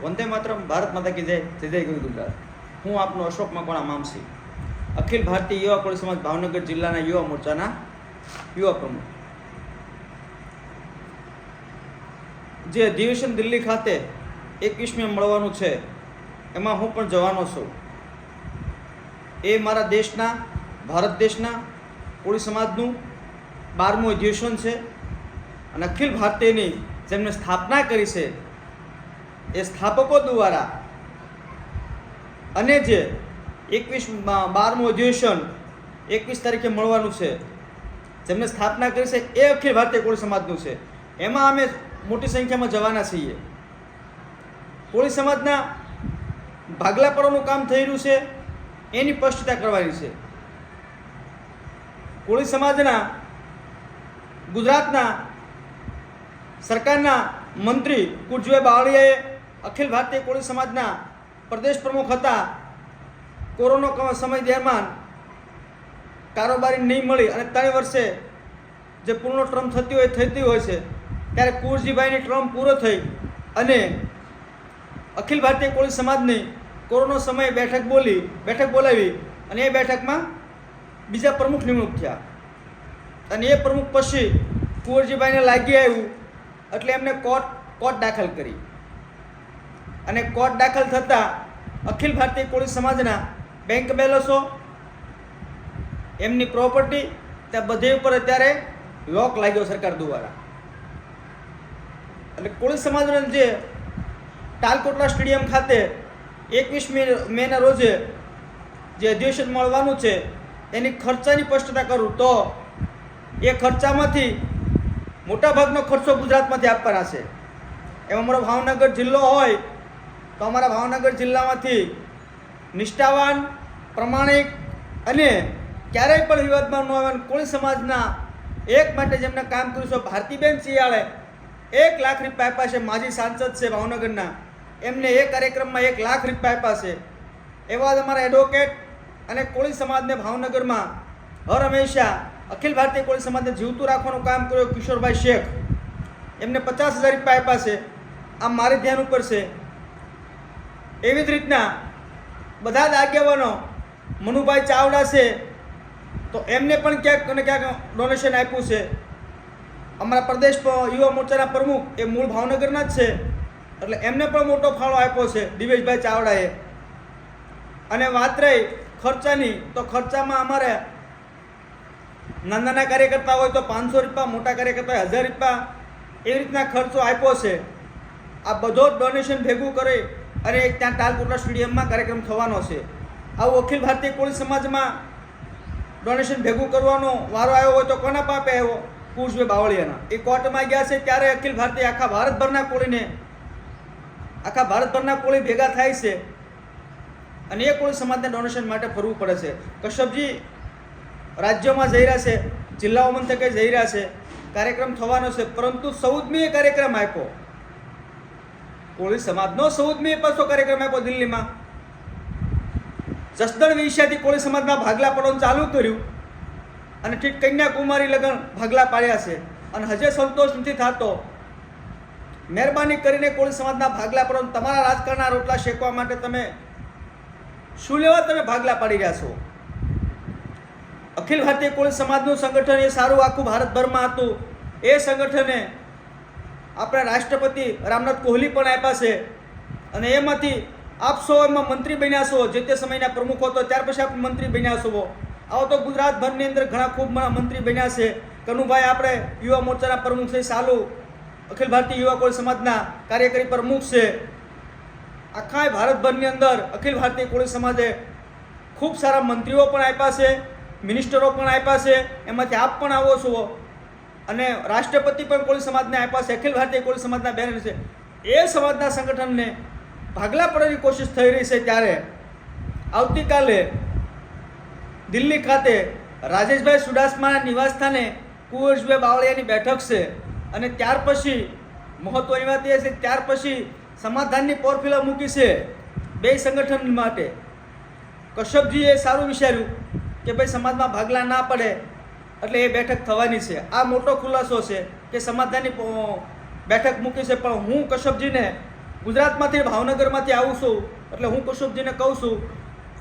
વંદે માતરમ, ભારત માતા કી જય, જય જય ગરવી ગુજરાત. હું આપનો અશોક મકવાણા મામસી, અખિલ ભારતીય યુવા કોળી સમાજ ભાવનગર જિલ્લાના યુવા મોરચાના યુવા પ્રમુખ. જે અધિવેશન દિલ્હી ખાતે 21મે મળવાનું છે એમાં હું પણ જવાનો છું. એ મારા દેશના, ભારત દેશના કોળી સમાજનું 12મું અધિવેશન છે અને અખિલ ભારતીયની જેમને સ્થાપના કરી છે એ સ્થાપકો દ્વારા અને જે 12મું અધિવેશન 21 તારીખે મળવાનું છે, જેમને સ્થાપના કરી છે એ અખિલ ભારતીય કોળી સમાજનું છે. એમાં અમે મોટી સંખ્યામાં જવાના છીએ. કોળી સમાજના ભાગલા પડવાનું કામ થઈ રહ્યું છે એની સ્પષ્ટતા કરવાની છે. કોળી સમાજના ગુજરાતના સરકારના મંત્રી કુરજીભાઈ બાવળિયાએ અખિલ ભારતીય કોળી સમાજના પ્રદેશ પ્રમુખ હતા. કોરોના સમય દરમિયાન કારોબારી નહીં મળી અને 3 વર્ષે જે પૂર્ણ ટર્મ થતી હોય છે ત્યારે કુરજીભાઈની ટર્મ પૂરો થઈ અને અખિલ ભારતીય કોળી સમાજની કોરોના સમયે બેઠક બોલાવી અને એ બેઠકમાં બીજા પ્રમુખ નિમણૂક થયા અને એ પ્રમુખ પછી કુંવરજીભાઈને લાગી આવ્યું એટલે એમને કોર્ટ દાખલ કરી અને કોર્ટ દાખલ થતાં અખિલ ભારતીય કોળી સમાજના બેંક બેલેન્સો, એમની પ્રોપર્ટી ત્યાં બધે ઉપર અત્યારે લોક લાગ્યો સરકાર દ્વારા. એટલે કોળી સમાજને જે તાલકોટલા સ્ટેડિયમ ખાતે 21 મેના રોજે જે અધિવેશન મળવાનું છે એની ખર્ચાની સ્પષ્ટતા કરું તો એ ખર્ચામાંથી મોટાભાગનો ખર્ચો ગુજરાતમાંથી આપવાના છે. એમાં અમારો ભાવનગર જિલ્લો હોય તો અમારા ભાવનગર જિલ્લામાંથી નિષ્ઠાવાન, પ્રમાણિક અને ક્યારેય પણ વિવાદમાં ન આવે કોળી સમાજના એક માટે જેમને કામ કર્યું છે ભારતીબેન શિયાળે 1 લાખ રૂપિયા આપ્યા છે. માજી સાંસદ છે ભાવનગરના, એમને એ કાર્યક્રમમાં 1 લાખ રૂપિયા આપ્યા છે. એવા જ અમારા એડવોકેટ અને કોળી સમાજને ભાવનગરમાં હર હંમેશા અખિલ ભારતીય કોળી સમાજને જીવતું રાખવાનું કામ કર્યું કિશોરભાઈ શેખ, એમને 50,000 રૂપિયા આપ્યા છે. આ મારે ધ્યાન ઉપર છે. એવી જ રીતના બધા જ આગેવાનો, મનુભાઈ ચાવડા છે તો એમને પણ ક્યાંક અને ક્યાંક ડોનેશન આપ્યું છે. અમારા પ્રદેશ યુવા મોરચાના પ્રમુખ એ મૂળ ભાવનગરના જ છે એટલે એમને પણ મોટો ફાળો આપ્યો છે દિવેશભાઈ ચાવડાએ. અને વાત રહી ખર્ચાની તો ખર્ચામાં અમારે નાના કાર્યકર્તા હોય તો 500 રૂપિયા, મોટા કાર્યકર્તા હોય 1000 રૂપિયા, એવી રીતના ખર્ચો આપ્યો છે. આ બધો જ ડોનેશન ભેગું કરી અને ત્યાં તાલકોટલા સ્ટેડિયમમાં કાર્યક્રમ થવાનો છે. આવું અખિલ ભારતીય કોળી સમાજમાં ડોનેશન ભેગું કરવાનો વારો આવ્યો હોય તો કોના પાપે આવ્યો? કુરજીભાઈ બાવળિયાના. એ કોર્ટમાં ગયા છે ત્યારે અખિલ ભારતીય આખા ભારતભરના કોળી ભેગા થાય છે અને એ કોળી સમાજને ડોનેશન માટે ફરવું પડે છે. કશ્યપજી રાજ્યોમાં જઈ રહ્યા છે, જિલ્લાઓ મથકે જઈ રહ્યા છે, કાર્યક્રમ થવાનો છે, પરંતુ 14મી કાર્યક્રમ આપ્યો કોળી સમાજનો. 14મી પાછો કાર્યક્રમ આપ્યો દિલ્હીમાં. જસદણ વિષયથી કોળી સમાજના ભાગલા પડવાનું ચાલુ કર્યું અને ઠીક કન્યાકુમારી લગન ભાગલા પાડ્યા છે અને હજે સંતોષ નથી થતો. મહેરબાની કરીને કોળી સમાજના ભાગલા પડવાનું, તમારા રાજકારણના રોટલા શેકવા માટે તમે શું લેવા તમે ભાગલા પાડી રહ્યા છો? અખિલ ભારતીય કોળી સમાજનું સંગઠન એ સારું આખું ભારતભરમાં હતું. એ સંગઠને આપણા રાષ્ટ્રપતિ રામનાથ કોહલી પણ આપ્યા છે અને એમાંથી આપ સૌ એમાં મંત્રી બન્યા છો. જે તે સમયના પ્રમુખ હતો ત્યાર પછી આપ મંત્રી બન્યા છો. આવો તો ગુજરાતભરની અંદર ઘણા ખૂબ મંત્રી બન્યા છે. કનુભાઈ આપણે યુવા મોરચાના પ્રમુખ છે, સાલુ અખિલ ભારતીય યુવા કોળી સમાજના કાર્યકારી પ્રમુખ છે. આખા ભારતભરની અંદર અખિલ ભારતીય કોળી સમાજે ખૂબ સારા મંત્રીઓ પણ આપ્યા છે, મિનિસ્ટરો પણ આપ્યા છે. એમાંથી આપ પણ આવો છો અને રાષ્ટ્રપતિ પણ કોળી સમાજને આપ્યા છે. અખિલ ભારતીય કોળી સમાજના બેનર છે. એ સમાજના સંગઠનને ભાગલા પડવાની કોશિશ થઈ રહી છે ત્યારે આવતીકાલે દિલ્હી ખાતે રાજેશભાઈ ચુડાસમાના નિવાસસ્થાને કુંવરજીભાઈ બાવળિયાની બેઠક છે અને ત્યાર પછી મહત્વની વાત એ છે ત્યાર પછી સમાધાનની પોરફિલા મૂકી છે બે સંગઠન માટે. કશ્યપજીએ સારું વિચાર્યું કે ભાઈ સમાજમાં ભાગલા ના પડે એટલે એ બેઠક થવાની છે. આ મોટો ખુલાસો છે કે સમાધાનની બેઠક મૂકી છે. પણ હું કશ્યપજીને ગુજરાતમાંથી ભાવનગરમાંથી આવું છું એટલે હું કુશુભજીને કહું છું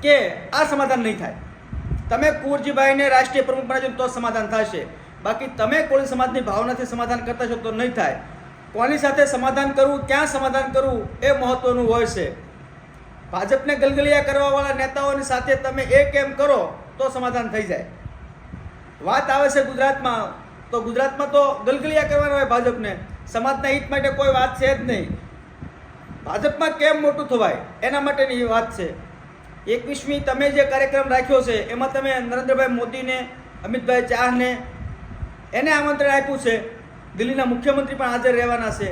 કે આ સમાધાન નહીં થાય. તમે કુંવરજીભાઈને રાષ્ટ્રીય પ્રમુખ બનાવજો તો સમાધાન થશે, બાકી તમે કોળી સમાજની ભાવનાથી સમાધાન કરતા છો તો નહીં થાય. કોની સાથે સમાધાન કરવું, ક્યાં સમાધાન કરવું એ મહત્વનું હોય છે. ભાજપને ગલગલિયા કરવાવાળા નેતાઓની સાથે તમે એક એમ કરો તો સમાધાન થઈ જાય. વાત આવે છે ગુજરાતમાં, તો ગુજરાતમાં તો ગલગલિયા કરવાના હોય ભાજપને, સમાજના હિત માટે કોઈ વાત છે જ નહીં. ભાજપમાં કેમ મોટું થવાય એના માટેની વાત છે. 21મી તમે જે કાર્યક્રમ રાખ્યો છે એમાં તમે નરેન્દ્રભાઈ મોદીને, અમિતભાઈ ચાહને એને આમંત્રણ આપ્યું છે. દિલ્હીના મુખ્યમંત્રી પણ હાજર રહેવાના છે.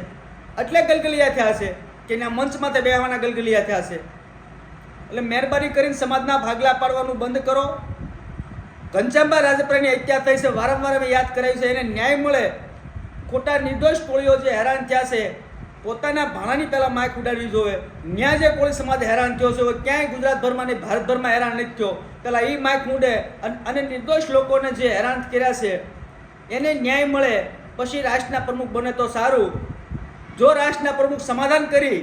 એટલે ગલગલિયા થયા છે કે એના મંચ માથે બેહવાના ગલગલિયા થયા છે. એટલે મહેરબાની કરીને સમાજના ભાગલા પાડવાનું બંધ કરો. ઘનશ્યામભાઈ રાજપરાની હત્યા થઈ છે, વારંવાર અમે યાદ કરાવ્યું છે, એને ન્યાય મળે. ખોટા નિર્દોષ કોળીઓ જે હેરાન થયા છે પોતાના ભાણાની પહેલાં માઇક ઉડાડવી જોઈએ. ન્યાય જે કોળી સમાજ હેરાન થયો છે ક્યાંય ગુજરાતભરમાં ને ભારતભરમાં હેરાન નથી થયો, પહેલાં એ માઇક મૂડે અને નિર્દોષ લોકોને જે હેરાન કર્યા છે એને ન્યાય મળે પછી રાષ્ટ્રના પ્રમુખ બને તો સારું. જો રાષ્ટ્રના પ્રમુખ સમાધાન કરી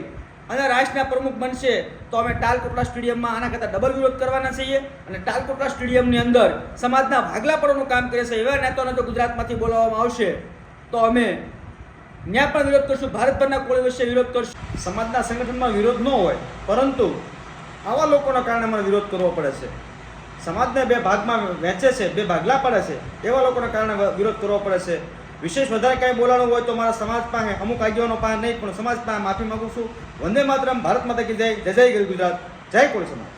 અને રાષ્ટ્રના પ્રમુખ બનશે તો અમે ટાલકોટડા સ્ટેડિયમમાં આના કરતાં ડબલ વિરોધ કરવાના છીએ. અને ટાલકોટડા સ્ટેડિયમની અંદર સમાજના ભાગલા પડવાનું કામ કરે છે એવા નેતાઓને જો ગુજરાતમાંથી બોલાવવામાં આવશે તો અમે ત્યાં પણ વિરોધ કરશું, ભારતભરના કોળી વિશે વિરોધ કરશું. સમાજના સંગઠનમાં વિરોધ ન હોય, પરંતુ આવા લોકોના કારણે મને વિરોધ કરવો પડે છે. સમાજને બે ભાગમાં વહેંચે છે, બે ભાગલા પડે છે, એવા લોકોના કારણે વિરોધ કરવો પડે છે. વિશેષ વધારે કાંઈ બોલાવવાનું હોય તો મારા સમાજ પાસે, અમુક આગેવાનો પાસે નહીં પણ સમાજ પાસે માફી માગું છું. વંદે માતરમ, ભારત માતા કી જય, જય જય ગરવી ગુજરાત, જય કોળી સમાજ.